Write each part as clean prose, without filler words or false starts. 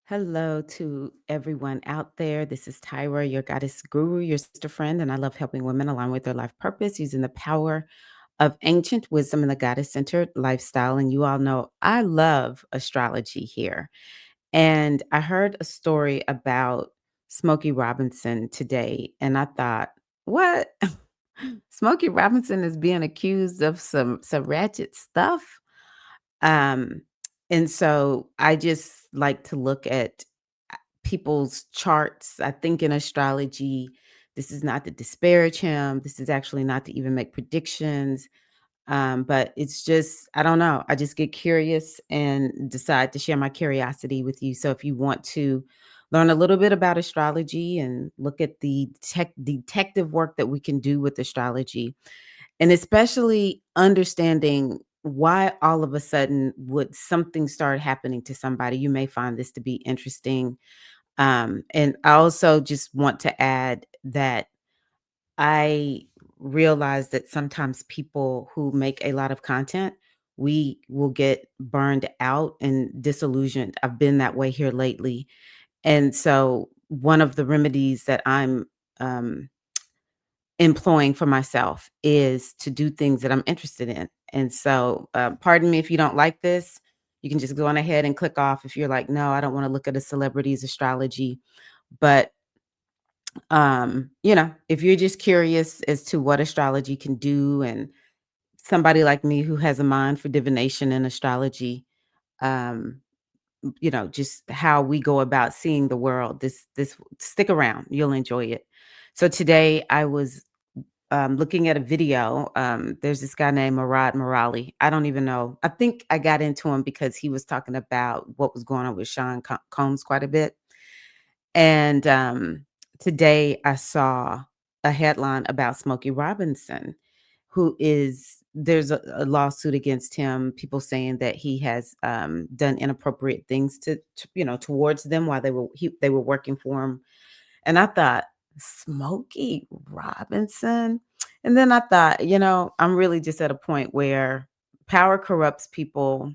Hello to everyone out there. This is Tyra, your goddess guru, your sister friend, and I love helping women align with their life purpose using the power of ancient wisdom and the goddess centered lifestyle. And you all know I love astrology here. And I heard a story about Smokey Robinson today, and I thought, what? Smokey Robinson is being accused of some ratchet stuff. Um, and so I just like to look at people's charts. I think in astrology, this is not to disparage him. This is actually not to even make predictions. But it's just, I don't know. I just get curious and decide to share my curiosity with you. So if you want to learn a little bit about astrology and look at the detective work that we can do with astrology, and especially understanding why all of a sudden would something start happening to somebody, you may find this to be interesting. And I also just want to add that I realize that sometimes people who make a lot of content, we will get burned out and disillusioned. I've been that way here lately. And so one of the remedies that I'm um, employing for myself is to do things that I'm interested in. And so, pardon me if you don't like this. You can just go on ahead and click off if you're like, no, I don't want to look at a celebrity's astrology. But if you're just curious as to what astrology can do, and somebody like me who has a mind for divination and astrology, um, just how we go about seeing the world, this stick around, you'll enjoy it. So today I was looking at a video. There's this guy named Murad Morali. I don't even know. I think I got into him because he was talking about what was going on with Sean Combs quite a bit. And today I saw a headline about Smokey Robinson, there's a lawsuit against him, people saying that he has done inappropriate things towards them while they were working for him. And I thought, Smokey Robinson? And then I thought, I'm really just at a point where power corrupts people.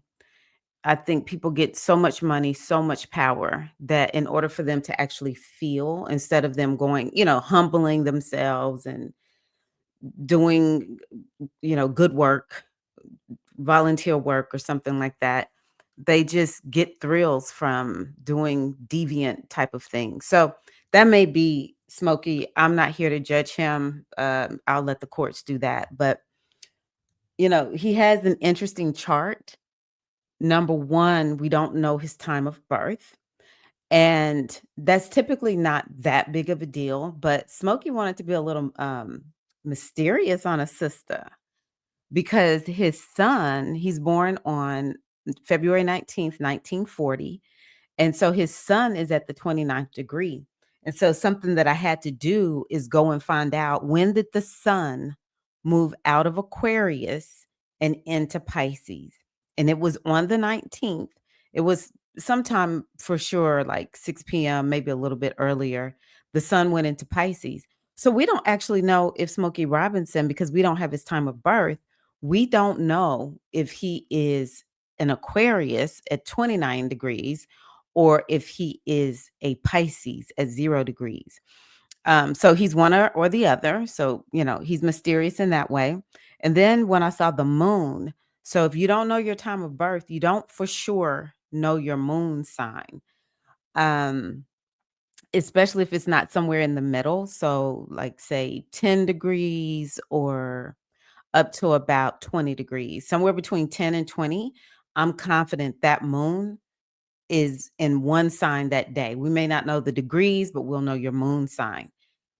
I think people get so much money, so much power that in order for them to actually feel, instead of them going, humbling themselves and doing, good work, volunteer work or something like that, they just get thrills from doing deviant type of things. So that may be Smokey. I'm not here to judge him. I'll let the courts do that. But, he has an interesting chart. Number one, we don't know his time of birth. And that's typically not that big of a deal. But Smokey wanted to be a little mysterious on a sister because his son, he's born on February 19th, 1940. And so his son is at the 29th degree. And so something that I had to do is go and find out, when did the sun move out of Aquarius and into Pisces? And it was on the 19th. It was sometime for sure, like 6 p.m., maybe a little bit earlier. The sun went into Pisces. So we don't actually know if Smokey Robinson, because we don't have his time of birth, we don't know if he is an Aquarius at 29 degrees or if he is a Pisces at 0 degrees. So he's one or the other. So, he's mysterious in that way. And then when I saw the moon, so if you don't know your time of birth, you don't for sure know your moon sign. Um, Especially if it's not somewhere in the middle. So, like, say 10 degrees or up to about 20 degrees, somewhere between 10 and 20. I'm confident that moon is in one sign that day. We may not know the degrees, but we'll know your moon sign.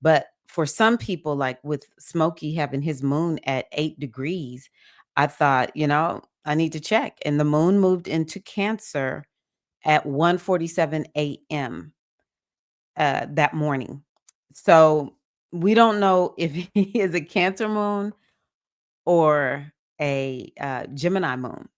But for some people, like with Smokey having his moon at 8 degrees, I thought, I need to check. And the moon moved into Cancer at 1:47 a.m. That morning. So we don't know if he is a Cancer moon or a Gemini moon.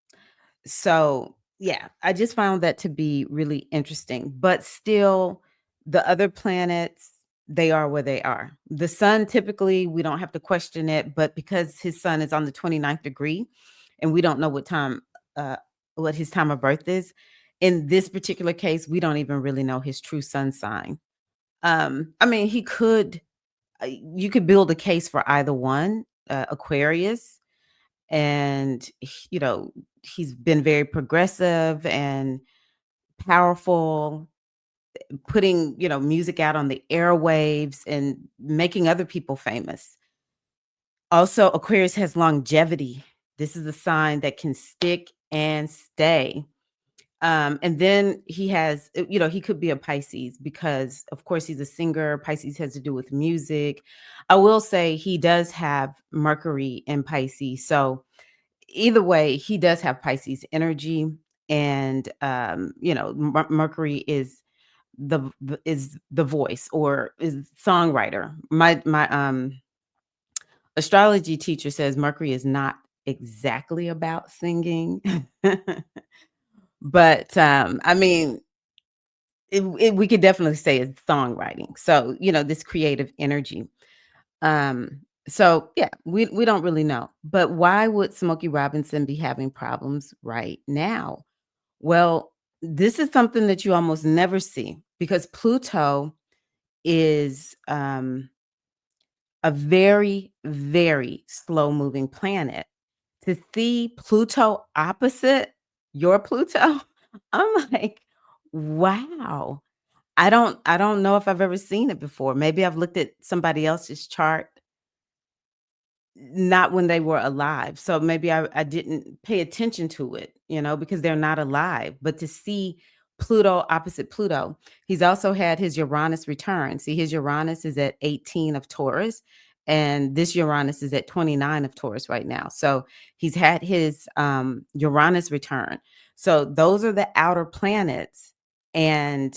So, yeah, I just found that to be really interesting. But still, the other planets, they are where they are. The sun, typically, we don't have to question it, but because his sun is on the 29th degree and we don't know what his time of birth is, In this particular case, we don't even really know his true sun sign. I mean, he could you could build a case for either one, Aquarius, and he's been very progressive and powerful, putting, music out on the airwaves and making other people famous. Also, Aquarius has longevity. This is a sign that can stick and stay. And then he has, he could be a Pisces because, of course, he's a singer. Pisces has to do with music. I will say he does have Mercury in Pisces. So either way, he does have Pisces energy. And, Mercury is the voice or is songwriter. My astrology teacher says Mercury is not exactly about singing. But I mean, we could definitely say it's songwriting. So, this creative energy. So yeah, we don't really know. But why would Smokey Robinson be having problems right now? Well, this is something that you almost never see because Pluto is a very, very slow moving planet. To see Pluto opposite your Pluto, I'm like, wow. I don't know if I've ever seen it before. Maybe I've looked at somebody else's chart, not when they were alive. So maybe I didn't pay attention to it, because they're not alive. But to see Pluto opposite Pluto, he's also had his Uranus return. See, his Uranus is at 18 of Taurus, and this Uranus is at 29 of Taurus right now. So he's had his Uranus return. So those are the outer planets, and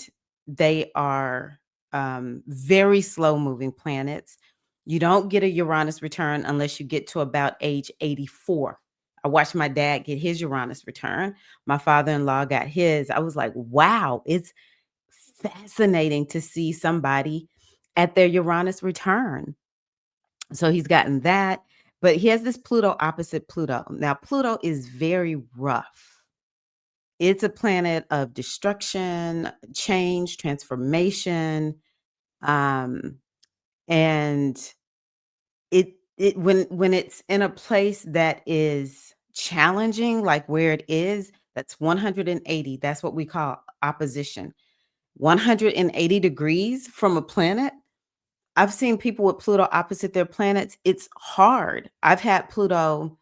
they are very slow moving planets. You don't get a Uranus return unless you get to about age 84. I watched my dad get his Uranus return. My father-in-law got his. I was like, wow, it's fascinating to see somebody at their Uranus return. So he's gotten that, but he has this Pluto opposite Pluto. Now, Pluto is very rough. It's a planet of destruction, change, transformation, um, and when it's in a place that is challenging, like where it is, that's 180. That's what we call opposition. 180 degrees from a planet. I've seen people with Pluto opposite their planets. It's hard. I've had Pluto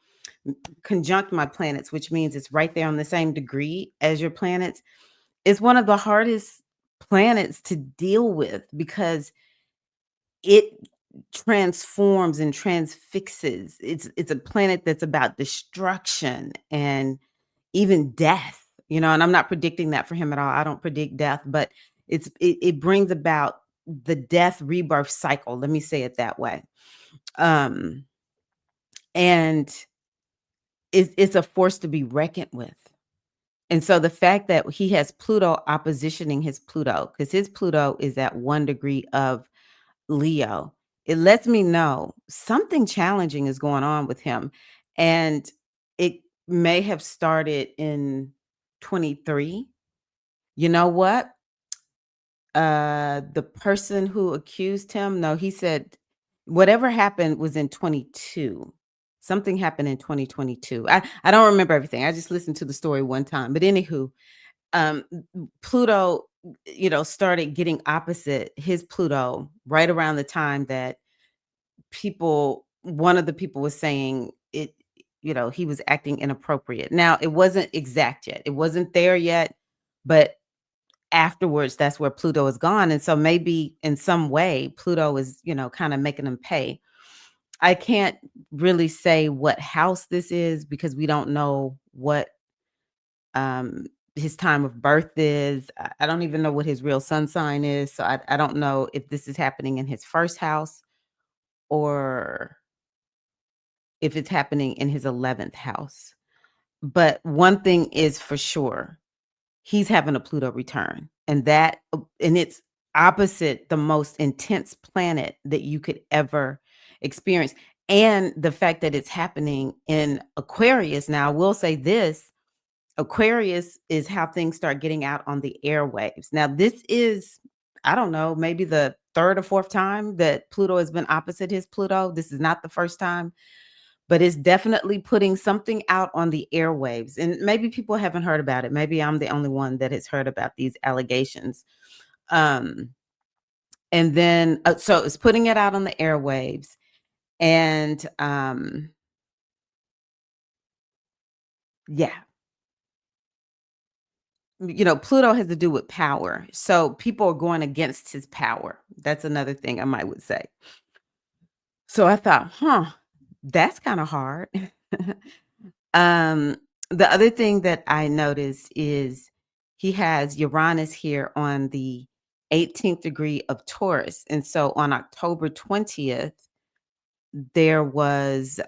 conjunct my planets, which means it's right there on the same degree as your planets. It's one of the hardest planets to deal with because it transforms and transfixes. It's a planet that's about destruction and even death, and I'm not predicting that for him at all. I don't predict death, but it brings about the death rebirth cycle. Let me say it that way. Um, and it's a force to be reckoned with. And so the fact that he has Pluto oppositioning his Pluto, because his Pluto is at 1 degree of Leo, it lets me know something challenging is going on with him. And it may have started in 23. You know what? The person who accused him, no, he said whatever happened was in 22. Something happened in 2022. I don't remember everything. I just listened to the story one time. But anywho, um, Pluto, started getting opposite his Pluto right around the time that one of the people was saying it, he was acting inappropriate. Now, it wasn't exact yet. It wasn't there yet, but afterwards, that's where Pluto is gone. And so maybe in some way, Pluto is, kind of making them pay. I can't really say what house this is because we don't know what um his time of birth is. I don't even know what his real sun sign is. So I don't know if this is happening in his first house or if it's happening in his 11th house. But one thing is for sure, he's having a Pluto return, and it's opposite the most intense planet that you could ever experience. And the fact that it's happening in Aquarius. Now, I will say this, Aquarius is how things start getting out on the airwaves. Now, this is, I don't know, maybe the third or fourth time that Pluto has been opposite his Pluto. This is not the first time, but it's definitely putting something out on the airwaves. And maybe people haven't heard about it. Maybe I'm the only one that has heard about these allegations. Um, and then, so it's putting it out on the airwaves. And yeah, Pluto has to do with power. So people are going against his power. That's another thing I might would say. So I thought, that's kind of hard. um, the other thing that I noticed is he has Uranus here on the 18th degree of Taurus. And so on October 20th, there was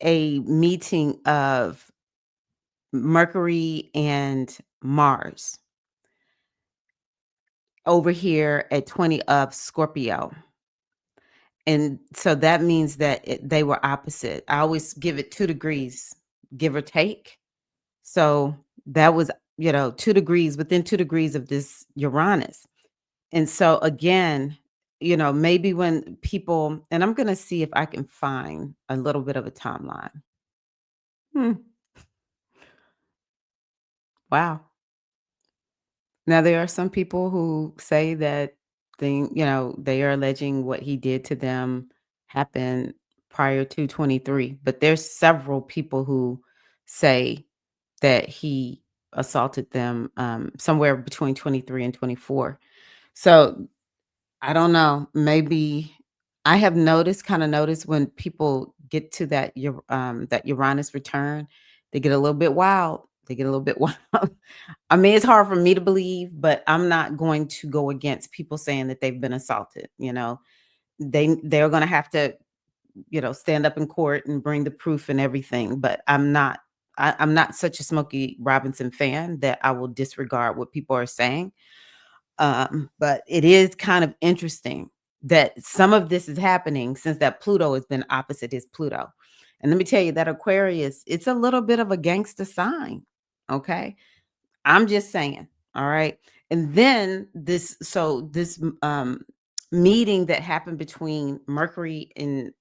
a meeting of Mercury and Mars over here at 20 of Scorpio. And so that means that they were opposite. I always give it 2 degrees, give or take. So that was, 2 degrees, within 2 degrees of this Uranus. And so again, maybe when people, and I'm going to see if I can find a little bit of a timeline. Hmm. Wow. Now, there are some people who say that they are alleging what he did to them happened prior to 23, but there's several people who say that he assaulted them somewhere between 23 and 24. So I don't know. Maybe I have kind of noticed when people get to that Uranus return, they get a little bit wild. They get a little bit wild. I mean, it's hard for me to believe, but I'm not going to go against people saying that they've been assaulted. They're going to have to, stand up in court and bring the proof and everything. But I'm not such a Smokey Robinson fan that I will disregard what people are saying. But it is kind of interesting that some of this is happening since that Pluto has been opposite his Pluto. And let me tell you that Aquarius, it's a little bit of a gangster sign. Okay. I'm just saying. All right. And then this meeting that happened between Mercury and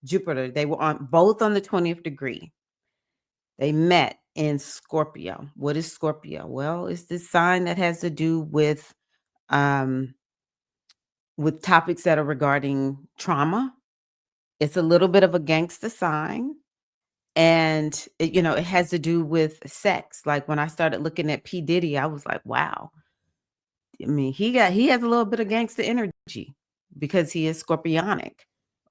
Jupiter, they were on both on the 20th degree. They met in Scorpio. What is Scorpio? Well, it's this sign that has to do um with topics that are regarding trauma. It's a little bit of a gangster sign. And it has to do with sex. Like when I started looking at P. Diddy, I was like, wow. I mean, he has a little bit of gangster energy because he is scorpionic.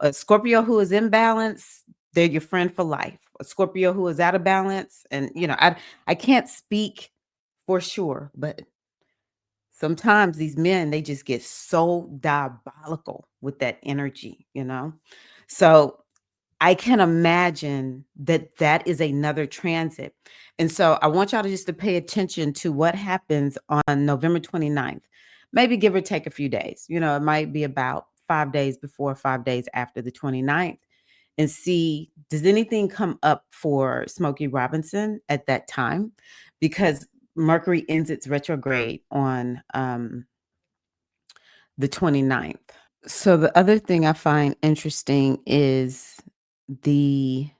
A Scorpio who is in balance, they're your friend for life. A Scorpio who is out of balance, and I can't speak for sure, but sometimes these men, they just get so diabolical with that energy. So I can imagine that that is another transit. And so I want y'all to just to pay attention to what happens on November 29th. Maybe give or take a few days. It might be about 5 days before, 5 days after the 29th, and see, does anything come up for Smokey Robinson at that time? Because Mercury ends its retrograde on the 29th. So the other thing I find interesting is the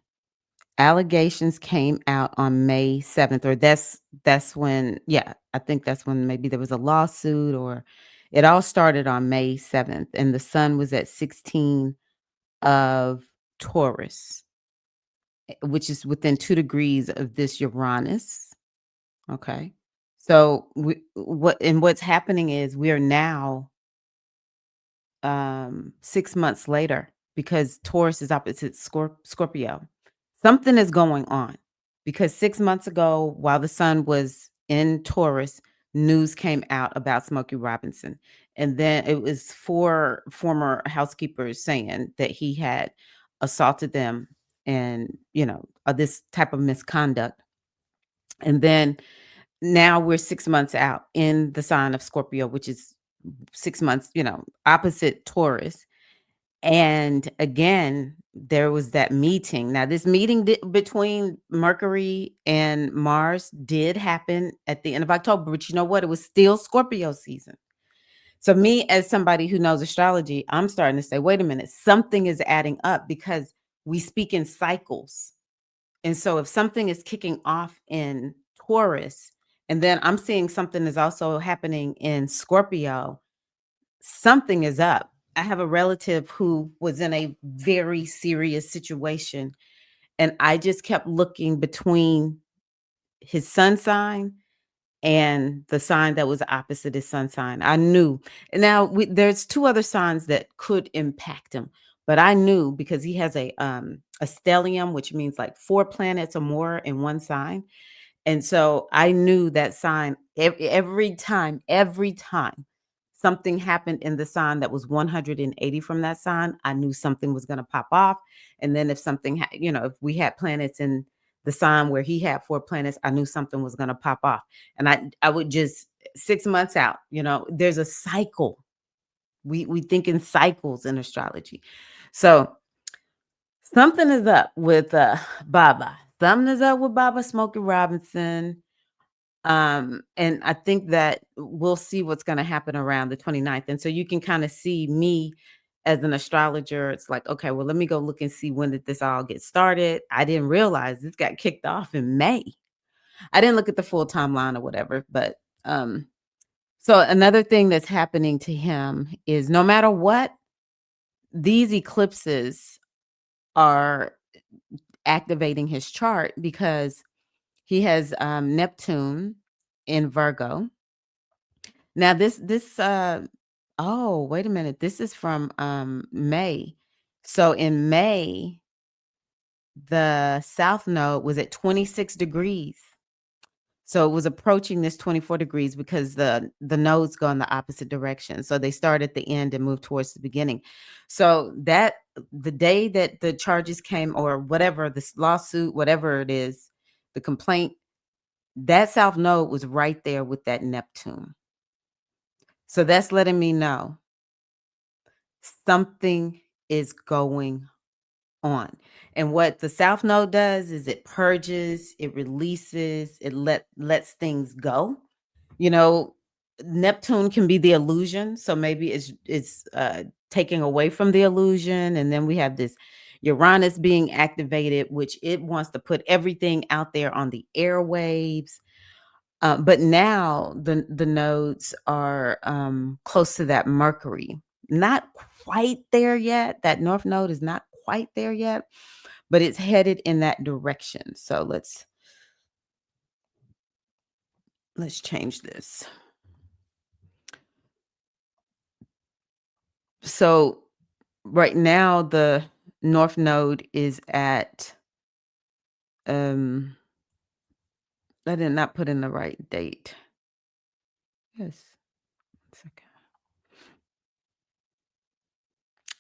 allegations came out on May 7th, or that's when, yeah, I think that's when maybe there was a lawsuit, or it all started on May 7th, and the sun was at 16 of Taurus, which is within 2 degrees of this Uranus. Okay. So what's happening is we are now 6 months later, because Taurus is opposite Scorpio. Something is going on because 6 months ago, while the sun was in Taurus, news came out about Smokey Robinson. And then it was four former housekeepers saying that he had assaulted them and, this type of misconduct. And then now we're 6 months out in the sign of Scorpio, which is 6 months, opposite Taurus. And again, there was that meeting. Now, this meeting between Mercury and Mars did happen at the end of October, but you know what? It was still Scorpio season. So, me as somebody who knows astrology, I'm starting to say, wait a minute, something is adding up because we speak in cycles. And so, if something is kicking off in Taurus, and then I'm seeing something is also happening in Scorpio, something is up. I have a relative who was in a very serious situation, and I just kept looking between his sun sign and the sign that was opposite his sun sign. I knew. And now there's two other signs that could impact him, but I knew because he has a stellium, which means like four planets or more in one sign. And so I knew that sign every time something happened in the sign that was 180 from that sign, I knew something was going to pop off. And then if something, if we had planets in the sign where he had four planets, I knew something was going to pop off. And I would just 6 months out, there's a cycle. We think in cycles in astrology. So something is up with Baba. Something is up with Baba Smokey Robinson. And I think that we'll see what's gonna happen around the 29th. And so you can kinda see me as an astrologer. It's like, okay, well, let me go look and see when did this all get started. I didn't realize this got kicked off in May. I didn't look at the full timeline or whatever, but so another thing that's happening to him is no matter what, these eclipses are activating his chart because he has Neptune in Virgo. Now oh, wait a minute. This is from May. So in May, the south node was at 26 degrees. So it was approaching this 24 degrees because the nodes go in the opposite direction. So they start at the end and move towards the beginning. So that the day that the charges came or whatever, this lawsuit, whatever it is, the complaint, that south node was right there with that Neptune. So that's letting me know something is going on. And what the south node does is it purges, it releases, it lets things go. You know, Neptune can be the illusion, so maybe it's taking away from the illusion, and then we have this Uranus being activated, which it wants to put everything out there on the airwaves. But now the nodes are close to that Mercury. Not quite there yet. That North Node is not quite there yet, but it's headed in that direction. So let's change this. So right now the North Node is at um I did not put in the right date. Yes. 1 second.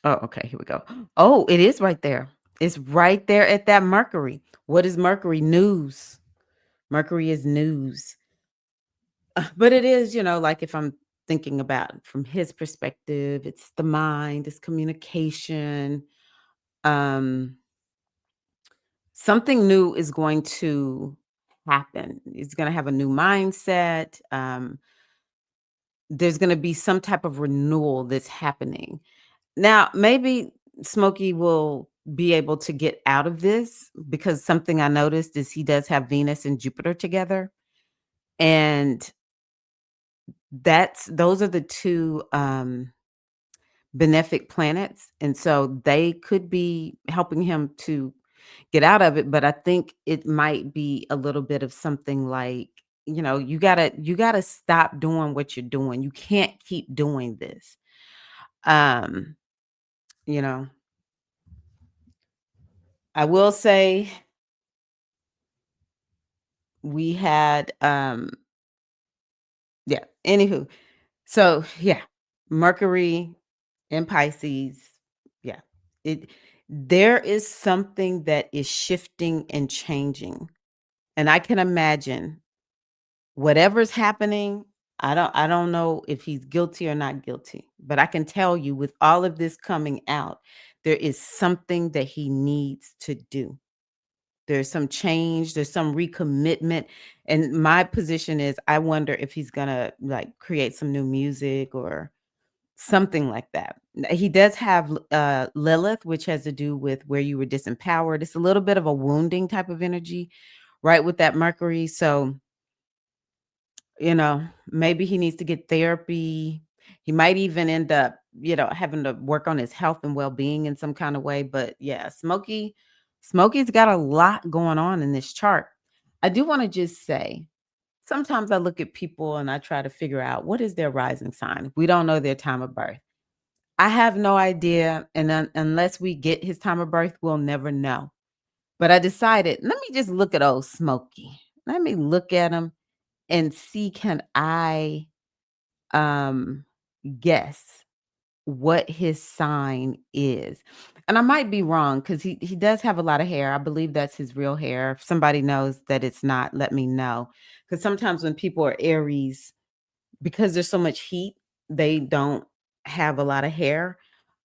Oh, okay, here we go. Oh, it is right there. It's right there at that Mercury. What is Mercury? News. Mercury is news. But it is, like if I'm thinking about it from his perspective, it's the mind, it's communication. Um, Something new is going to happen. He's going to have a new mindset. There's going to be some type of renewal that's happening. Now, maybe Smokey will be able to get out of this because something I noticed is he does have Venus and Jupiter together. And those are the two benefic planets. And so they could be helping him to get out of it. But I think it might be a little bit of something like, you gotta stop doing what you're doing. You can't keep doing this. Um, you know, I will say we had yeah, anywho. So yeah, Mercury in Pisces. Yeah. It There is something that is shifting and changing. And I can imagine whatever's happening, I don't know if he's guilty or not guilty, but I can tell you with all of this coming out, there is something that he needs to do. There's some change, there's some recommitment, and my position is I wonder if he's gonna, like, create some new music or something like that. He does have Lilith, which has to do with where you were disempowered. It's a little bit of a wounding type of energy, right, with that Mercury, so maybe he needs to get therapy. He might even end up, having to work on his health and well-being in some kind of way. But yeah, Smokey's got a lot going on in this chart. I do want to just say, sometimes I look at people and I try to figure out what is their rising sign. We don't know their time of birth. I have no idea. And unless we get his time of birth, we'll never know. But I decided, let me just look at old Smokey. Let me look at him and see, can I um guess what his sign is. And I might be wrong because he does have a lot of hair. I believe that's his real hair. If somebody knows that it's not, let me know. Because sometimes when people are Aries, because there's so much heat, they don't have a lot of hair.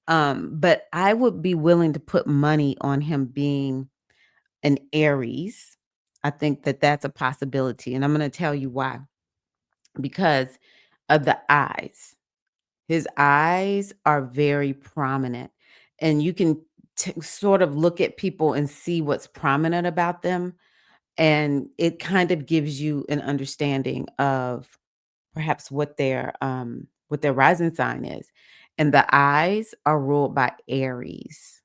But I would be willing to put money on him being an Aries. I think that that's a possibility. And I'm going to tell you why. Because of the eyes. His eyes are very prominent, and you can sort of look at people and see what's prominent about them, and it kind of gives you an understanding of perhaps what their rising sign is. And the eyes are ruled by Aries.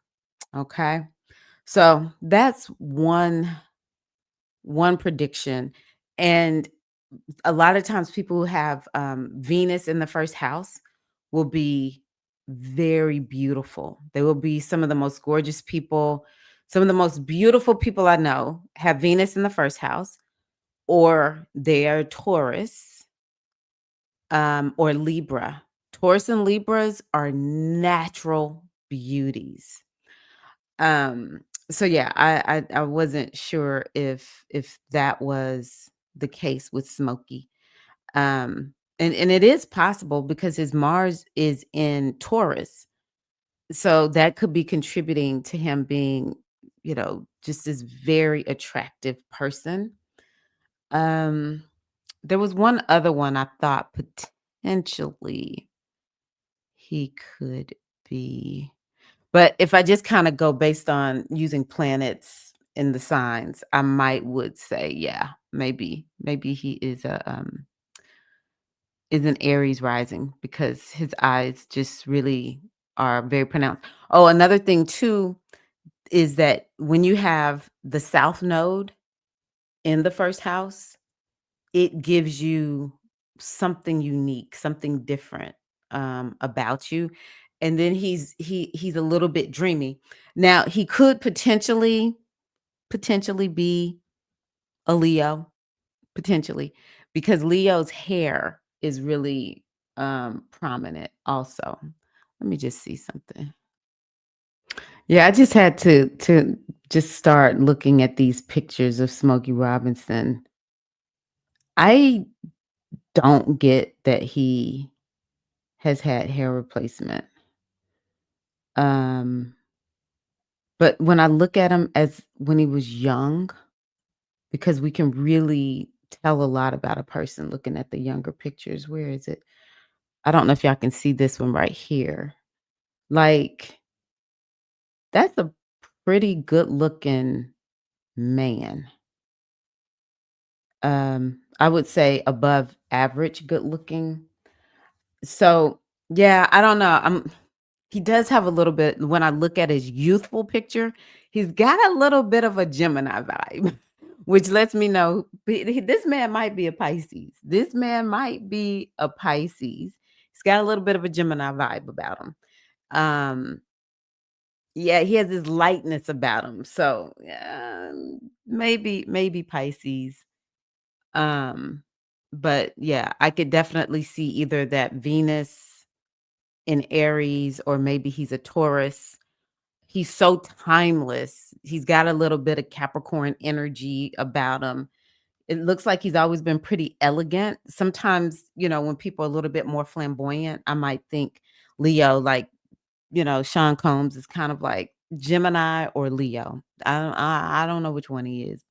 Okay, so that's one prediction, and a lot of times people who have Venus in the first house will be very beautiful. They will be some of the most gorgeous people. Some of the most beautiful people I know have Venus in the first house, or they are Taurus, or Libra. Taurus and Libras are natural beauties. Um, so yeah, I wasn't sure if that was the case with Smokey. And it is possible because his Mars is in Taurus. So that could be contributing to him being, just this very attractive person. Um, there was one other one I thought potentially he could be. But if I just kind of go based on using planets in the signs, I might would say, yeah, maybe he is an Aries rising because his eyes just really are very pronounced. Oh, another thing too is that when you have the South Node in the first house, it gives you something unique, something different about you. And then he's a little bit dreamy. Now he could potentially be a Leo. Potentially, because Leo's hair is really, prominent also. Let me just see something. Yeah, I just had to just start looking at these pictures of Smokey Robinson. I don't get that he has had hair replacement. Um, but when I look at him as when he was young, because we can really tell a lot about a person looking at the younger pictures. Where is it? I don't know if y'all can see this one right here. Like, that's a pretty good looking man. I would say above average good looking. So, yeah, I don't know. He does have a little bit when I look at his youthful picture, he's got a little bit of a Gemini vibe, which lets me know this man might be a Pisces. This man might be a Pisces. He's got a little bit of a Gemini vibe about him. Um, yeah, he has this lightness about him. So, maybe Pisces. Um, but yeah, I could definitely see either that Venus in Aries or maybe he's a Taurus. He's so timeless. He's got a little bit of Capricorn energy about him. It looks like he's always been pretty elegant. Sometimes, when people are a little bit more flamboyant, I might think Leo, like, Sean Combs is kind of like Gemini or Leo. I don't know which one he is,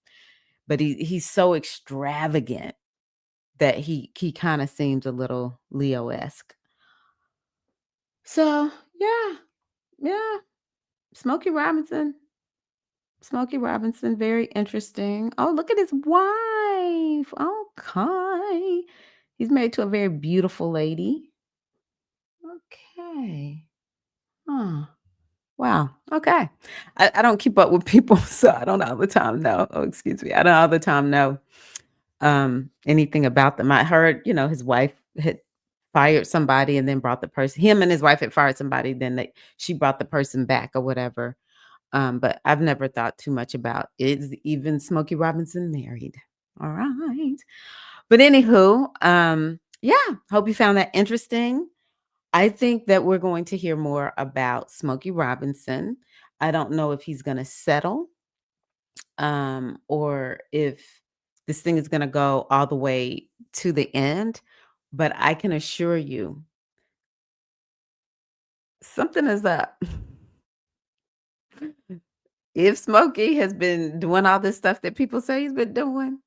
but he's so extravagant that he kind of seems a little Leo-esque. So, yeah, yeah, Smokey Robinson. Smokey Robinson, very interesting. Oh, look at his wife. Okay. He's married to a very beautiful lady. Okay. Huh. Wow. Okay. I don't keep up with people, so I don't all the time know. Oh, excuse me. I don't all the time know anything about them. I heard, his wife had fired somebody and then brought the person. Him and his wife had fired somebody, then she brought the person back or whatever. But I've never thought too much about is even Smokey Robinson married. All right. But anywho, yeah, hope you found that interesting. I think that we're going to hear more about Smokey Robinson. I don't know if he's going to settle or if this thing is going to go all the way to the end. But I can assure you, something is up. If Smokey has been doing all this stuff that people say he's been doing,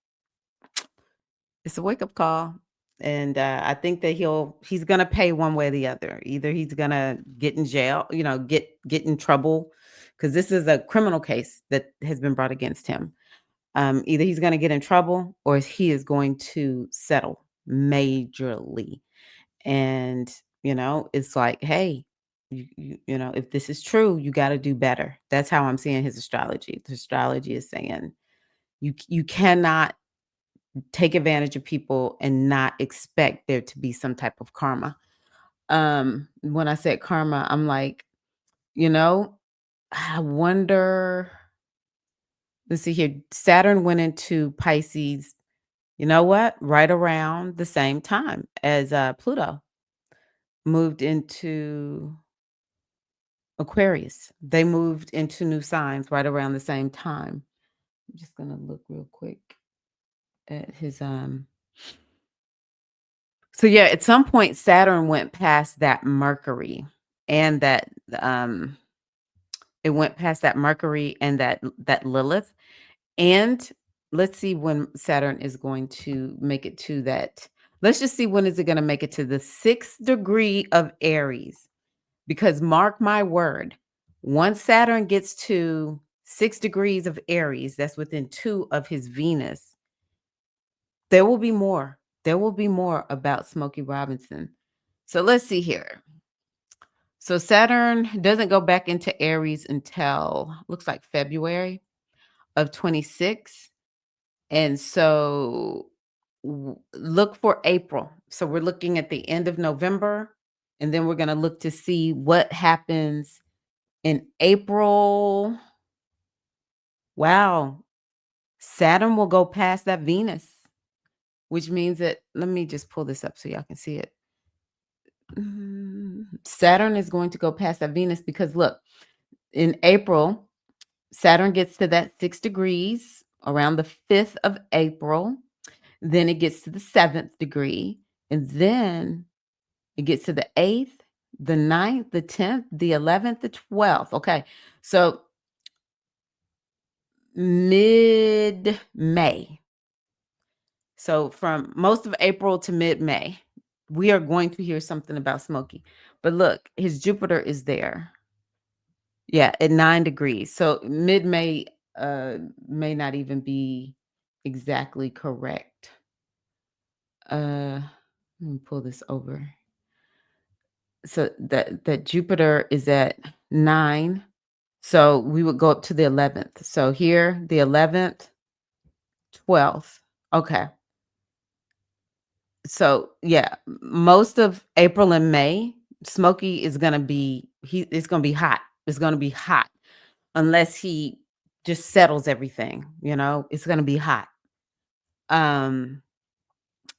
it's a wake-up call, and, I think that he's gonna pay one way or the other. Either he's gonna get in jail, get in trouble, because this is a criminal case that has been brought against him. Either he's gonna get in trouble or he is going to settle majorly, and, it's like, "Hey, if this is true, you gotta do better." That's how I'm seeing his astrology. The astrology is saying, you cannot take advantage of people and not expect there to be some type of karma. When I said karma, I'm like, you know, I wonder, let's see here. Saturn went into Pisces, you know what? Right around the same time as Pluto moved into Aquarius. They moved into new signs right around the same time. I'm just gonna look real quick at his So yeah, at some point Saturn went past that Mercury and um it went past that Mercury and that Lilith. And let's see when Saturn is going to make it to that. Let's just see when is it going to make it to the 6th degree of Aries. Because mark my word, once Saturn gets to 6 degrees of Aries, that's within 2 of his Venus, there will be more. There will be more about Smokey Robinson. So let's see here. So Saturn doesn't go back into Aries until looks like February of 26. And so look for April. So we're looking at the end of November and then we're going to look to see what happens in April. Wow. Saturn will go past that Venus, which means that let me just pull this up so y'all can see it. Saturn is going to go past that Venus because look, in April, Saturn gets to that 6 degrees around the 5th of April. Then it gets to the 7th degree. And then it gets to the 8th, the 9th, the 10th, the 11th, the 12th. Okay. So mid May. So from most of April to mid May, we are going to hear something about Smokey. But look, his Jupiter is there. Yeah, at 9 degrees. So mid-May may not even be exactly correct. Let me pull this over. So that Jupiter is at 9. So we would go up to the 11th. So here, the 11th, 12th. Okay. So yeah, most of April and May, Smokey is gonna be it's gonna be hot. It's gonna be hot unless he just settles everything, it's gonna be hot. Um,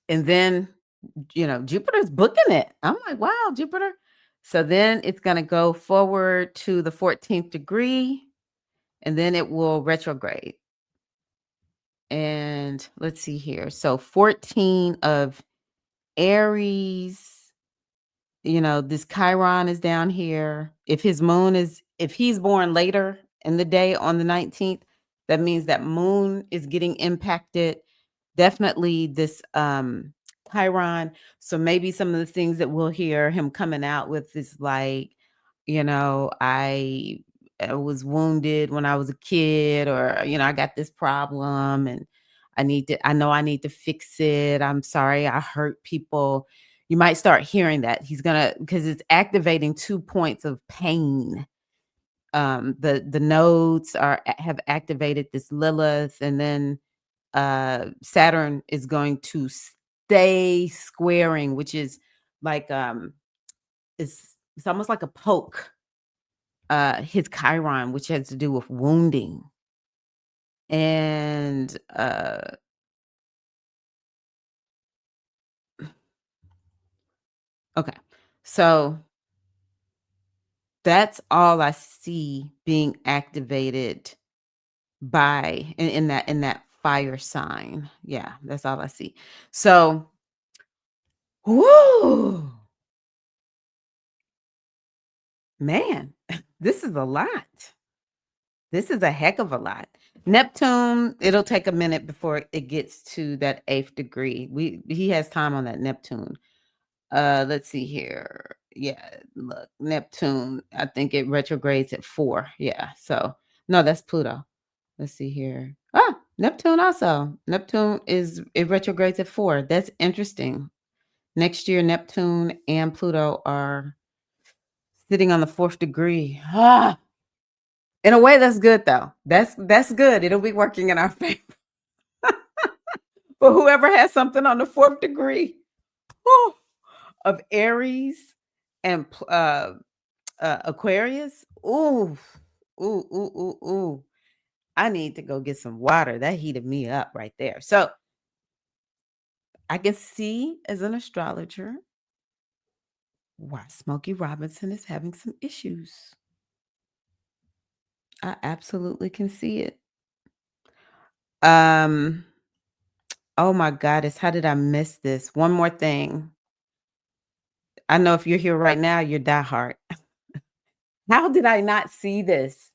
and then, Jupiter's booking it. I'm like, wow, Jupiter. So then it's gonna go forward to the 14th degree, and then it will retrograde. And let's see here. So 14 of Aries. This Chiron is down here. If he's born later in the day on the 19th, that means that moon is getting impacted. Definitely this Chiron. So maybe some of the things that we'll hear him coming out with is like, I was wounded when I was a kid, or I got this problem and I know I need to fix it. I'm sorry I hurt people. You might start hearing that. He's gonna, because it's activating 2 points of pain. The nodes have activated this Lilith, and then Saturn is going to stay squaring, which is like, it's almost like a poke, his Chiron, which has to do with wounding. And okay. So that's all I see being activated by in that fire sign. Yeah, that's all I see. So, whoo, man, this is a lot. This is a heck of a lot. Neptune, it'll take a minute before it gets to that 8th degree. He has time on that Neptune. Let's see here. Yeah, look, Neptune, I think it retrogrades at 4. Yeah. So, no, that's Pluto. Let's see here. Ah, Neptune also. Neptune it retrogrades at 4. That's interesting. Next year, Neptune and Pluto are sitting on the 4th degree. Ah, in a way, that's good though. That's good. It'll be working in our favor. For whoever has something on the 4th degree whew, of Aries and Aquarius. Ooh, ooh, ooh, ooh, ooh. I need to go get some water. That heated me up right there. So I can see as an astrologer why Smokey Robinson is having some issues. I absolutely can see it. Um, oh my goddess, how did I miss this? One more thing. I know if you're here right now, you're diehard. How did I not see this?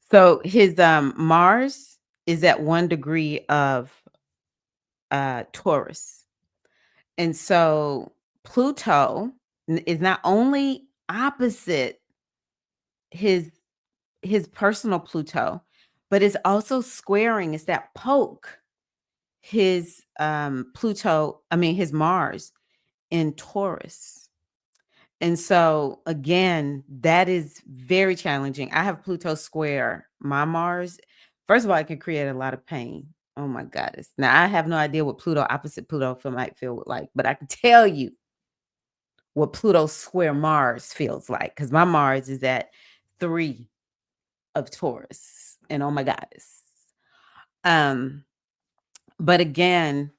So his Mars is at 1 degree of Taurus. And so Pluto is not only opposite his his personal Pluto, but it's also squaring, it's that poke, his his Mars in Taurus. And so again, that is very challenging. I have Pluto square my Mars. First of all, it can create a lot of pain. Oh my goodness. Now I have no idea what Pluto opposite Pluto might feel like, but I can tell you what Pluto square Mars feels like, because my Mars is at 3 of Taurus. And oh my goddess. Um, but again,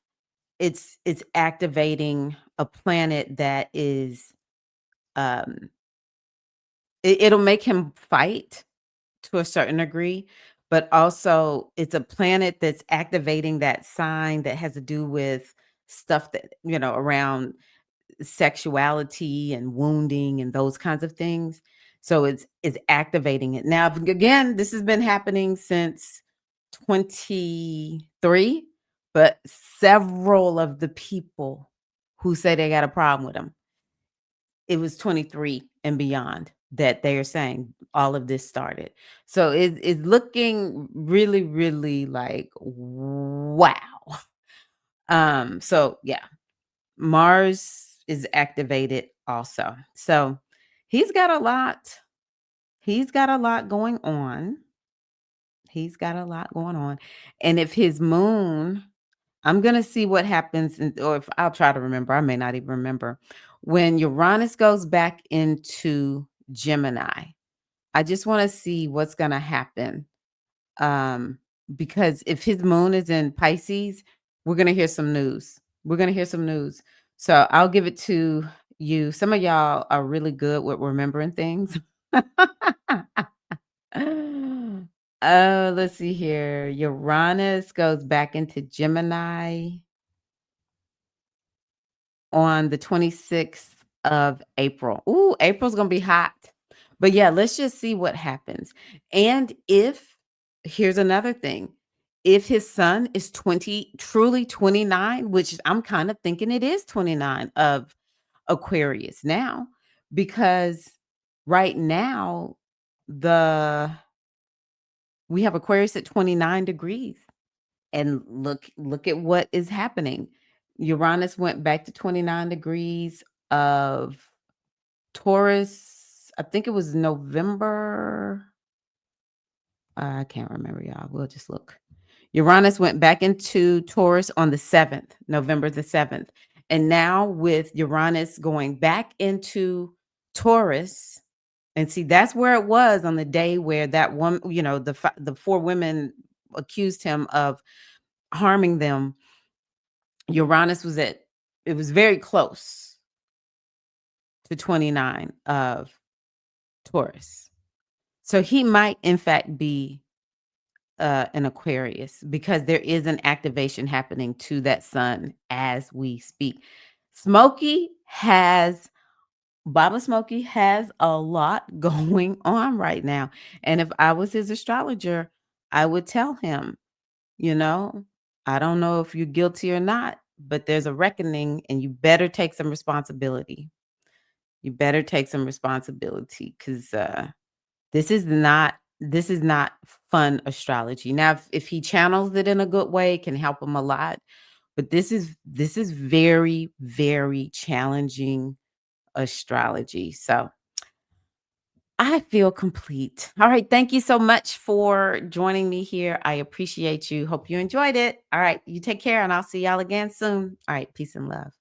it's activating a planet that is um it'll make him fight to a certain degree, but also it's a planet that's activating that sign that has to do with stuff that, around sexuality and wounding and those kinds of things. So it's activating it. Now, again, this has been happening since 23, but several of the people who say they got a problem with him, it was 23 and beyond that they are saying all of this started. So it's looking really, really like wow. So yeah, Mars is activated also. So he's got a lot. He's got a lot going on. He's got a lot going on. And if his moon, I'm going to see what happens, or if I'll try to remember, I may not even remember. When Uranus goes back into Gemini, I just want to see what's going to happen. Um, because if his moon is in Pisces, we're going to hear some news. We're going to hear some news. So I'll give it to you. Some of y'all are really good with remembering things. Oh, let's see here. Uranus goes back into Gemini on the 26th of April. Ooh, April's gonna be hot. But yeah, let's just see what happens. And if here's another thing. If his son is 20, truly 29, which I'm kind of thinking it is 29 of Aquarius now, because right now the we have Aquarius at 29 degrees. And look at what is happening. Uranus went back to 29 degrees of Taurus. I think it was November. I can't remember, y'all. We'll just look. Uranus went back into Taurus on the 7th, November the 7th. And now with Uranus going back into Taurus, and see, that's where it was on the day where that one, the four women accused him of harming them. Uranus was at it was very close to 29 of Taurus. So he might in fact be an Aquarius because there is an activation happening to that sun as we speak. Smokey has Baba Smokey has a lot going on right now. And if I was his astrologer, I would tell him, you know, I don't know if you're guilty or not, but there's a reckoning and you better take some responsibility. You better take some responsibility because this is not fun astrology. Now, if he channels it in a good way, it can help him a lot. But this is very, very challenging astrology. So I feel complete. All right. Thank you so much for joining me here. I appreciate you. Hope you enjoyed it. All right. You take care and I'll see y'all again soon. All right. Peace and love.